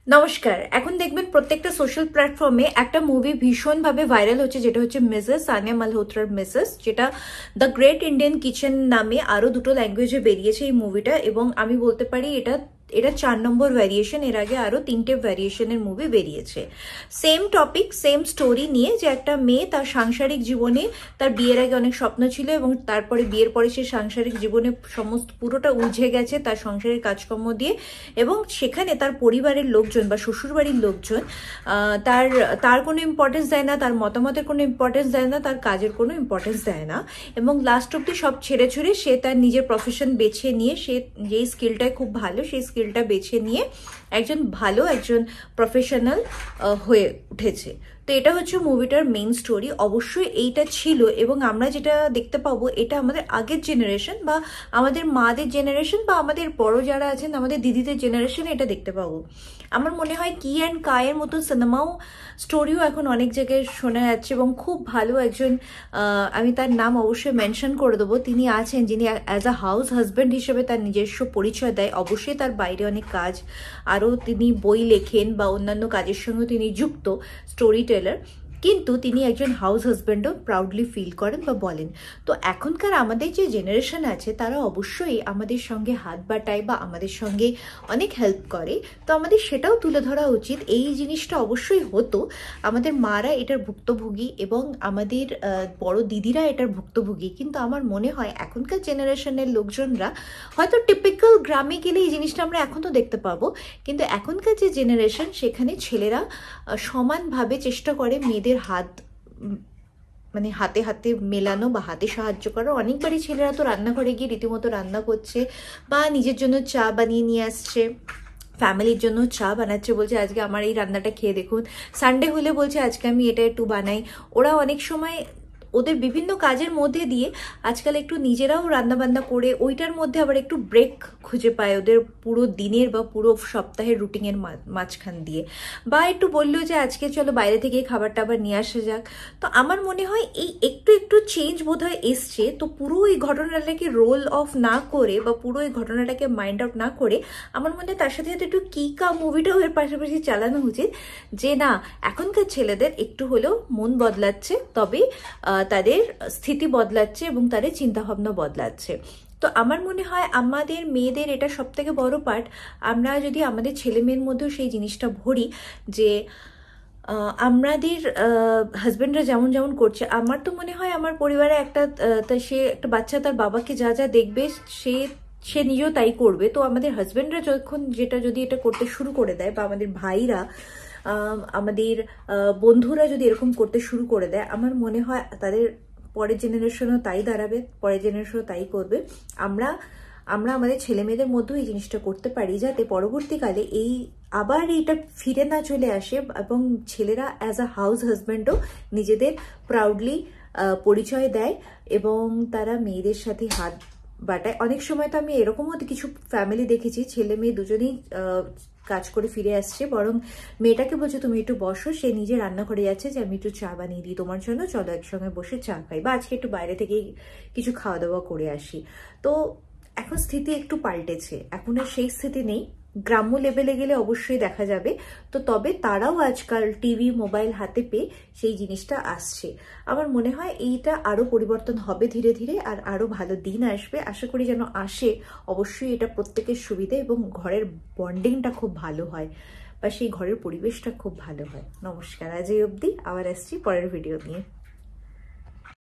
নমস্কার। এখন দেখবেন প্রত্যেকটা সোশ্যাল প্ল্যাটফর্মে একটা মুভি ভীষণভাবে ভাইরাল হচ্ছে, যেটা হচ্ছে মিসেস সানিয়া মালহোত্রার মিসেস, যেটা দ্য গ্রেট ইন্ডিয়ান কিচেন নামে আরো দুটো ল্যাঙ্গুয়েজে বেরিয়েছে এই মুভিটা। এবং আমি বলতে পারি এটা 4 নম্বর ভ্যারিয়েশন। এর আগে আরো 3টে ভ্যারিয়েশনের মুভি বেরিয়েছে সেম টপিক সেম স্টোরি নিয়ে, যে একটা মেয়ে তার সাংসারিক জীবনে, তার বিয়ের আগে অনেক স্বপ্ন ছিল এবং তারপরে বিয়ের পরে সে সাংসারিক জীবনে সমস্ত পুরোটা উলঝে গেছে তার সংসারের কাজকর্ম দিয়ে, এবং সেখানে তার পরিবারের লোকজন বা শ্বশুরবাড়ির লোকজন তার কোনো ইম্পর্টেন্স দেয় না, তার মতামতের কোনো ইম্পর্টেন্স দেয় না, তার কাজের কোনো ইম্পর্টেন্স দেয় না। এবং লাস্ট অব্দি সব ছেড়ে ছুড়ে সে তার নিজের প্রফেশন বেছে নিয়ে, সে যেই স্কিলটায় খুব ভালো সেই স্কিলটা বেছে নিয়ে একজন প্রফেশনাল হয়ে উঠেছে। তো এটা হচ্ছে মুভিটার মেইন স্টোরি। অবশ্যই এইটা ছিল, এবং আমরা যেটা দেখতে পাবো এটা আমাদের আগের জেনারেশন বা আমাদের মাদের জেনারেশন বা আমাদের বড় যারা আছেন আমাদের দিদিদের জেনারেশনে এটা দেখতে পাবো। আমার মনে হয় কি অ্যান্ড কায়ের মতো সিনেমাও স্টোরিও এখন অনেক জায়গায় শোনা যাচ্ছে, এবং খুব ভালো একজন, আমি তার নাম অবশ্যই মেনশন করে দেবো, তিনি আছেন যিনি অ্যাজ আ হাউস হাজব্যান্ড হিসেবে তার নিজস্ব পরিচয় দেয়। অবশ্যই তার বাইরে অনেক কাজ, আরও তিনি বই লেখেন বা অন্যান্য কাজের সঙ্গে তিনি যুক্ত, স্টোরি টেলার, কিন্তু তিনি একজন হাউস হাজব্যান্ডও প্রাউডলি ফিল করেন বা বলেন। তো এখনকার আমাদের যে জেনারেশন আছে তারা অবশ্যই আমাদের সঙ্গে হাত বাটায় বা আমাদের সঙ্গে অনেক হেল্প করে। তো আমাদের সেটাও তুলে ধরা উচিত। এই জিনিসটা অবশ্যই হতো, আমাদের মারা এটার ভুক্তভোগী এবং আমাদের বড় দিদিরা এটার ভুক্তভোগী, কিন্তু আমার মনে হয় এখনকার জেনারেশনের লোকজনরা হয়তো টিপিক্যাল গ্রামে গেলে এই জিনিসটা আমরা এখনও দেখতে পাবো, কিন্তু এখনকার যে জেনারেশন সেখানে ছেলেরা সমানভাবে চেষ্টা করে মেয়েদের হাত, মানে হাতে হাতে মেলানো বা হাতে সাহায্য করা। অনেকবারই ছেলেরা তো রান্নাঘরে গিয়ে রীতিমতো রান্না করছে বা নিজের জন্য চা বানিয়ে নিয়ে আসছে, ফ্যামিলির জন্য চা বানাচ্ছে, বলছে আজকে আমার এই রান্নাটা খেয়ে দেখুন। সানডে হলে বলছে আজকে আমি এটা একটু বানাই। ওরা অনেক সময় ওদের বিভিন্ন কাজের মধ্যে দিয়ে আজকাল একটু নিজেরাও রান্নাবান্না করে ওইটার মধ্যে আবার একটু ব্রেক খুঁজে পায় ওদের পুরো দিনের বা পুরো সপ্তাহের রুটিনের মাঝখান দিয়ে, বা একটু বললো যে আজকে চলো বাইরে থেকে খাবার টাবার নিয়ে আসা যাক। তো আমার মনে হয় এই একটু একটু চেঞ্জ বোধহয় এসছে। তো পুরো এই ঘটনাটাকে রোল অফ না করে বা পুরো এই ঘটনাটাকে মাইন্ড আউট না করে আমার মনে হয় তার সাথে সাথে একটু কিকা মুভিটাও এর পাশাপাশি চালানো উচিত, যে না এখনকার ছেলেদের একটু হলেও মন বদলাচ্ছে, তবে তাদের স্থিতি বদলাচ্ছে এবং তাদের চিন্তাভাবনা বদলাচ্ছে। তো আমার মনে হয় আমাদের মেয়েদের এটা সব থেকে বড় পার্ট, আমরা যদি আমাদের ছেলে মেয়ের মধ্যেও সেই জিনিসটা ভরি যে আমাদের হাজব্যান্ডরা যেমন যেমন করছে, আমার তো মনে হয় আমার পরিবারে সে একটা বাচ্চা তার বাবাকে যা যা দেখবে সে নিজেও তাই করবে। তো আমাদের হাজব্যান্ডরা যখন যদি এটা করতে শুরু করে দেয়, বা আমাদের ভাইরা, আমাদের বন্ধুরা যদি এরকম করতে শুরু করে দেয়, আমার মনে হয় তাদের পরের জেনারেশনও তাই দাঁড়াবে, পরের জেনারেশনও তাই করবে। আমরা আমাদের ছেলে মেয়েদের মধ্যেও এই জিনিসটা করতে পারি, যাতে পরবর্তীকালে আবার এইটা ফিরে না চলে আসে, এবং ছেলেরা অ্যাজ আ হাউস হাজব্যান্ডও নিজেদের প্রাউডলি পরিচয় দেয় এবং তারা মেয়েদের সাথে হাত বাটায়। অনেক সময় তো আমি এরকমও কিছু ফ্যামিলি দেখেছি, ছেলে মেয়ে দুজনেই কাজ করে ফিরে আসছে, বরং মেয়েটাকে বলছে তুমি একটু বসো, সে নিজে রান্নাঘরে যাচ্ছে যে আমি একটু চা বানিয়ে দিই তোমার জন্য, চলো একসঙ্গে বসে চা খাই, বা আজকে একটু বাইরে থেকে কিছু খাওয়া দাওয়া করে আসি। তো এখন স্থিতি একটু পাল্টেছে, এখন আর সেই স্থিতি নেই। গ্রাম্য লেভেলে গেলে অবশ্যই দেখা যাবে। তো তবে তারাও আজকাল টিভি মোবাইল হাতে পেয়ে সেই জিনিসটা আসছে। আমার মনে হয় এইটা আরো পরিবর্তন হবে ধীরে ধীরে, আর আরো ভালো দিন আসবে, আশা করি যেন আসে। অবশ্যই এটা প্রত্যেকের সুবিধা এবং ঘরের বন্ডিংটা খুব ভালো হয়, বা সেই ঘরের পরিবেশটা খুব ভালো হয়। নমস্কার, আজ এই অবধি, আবার আসছি পরের ভিডিও নিয়ে।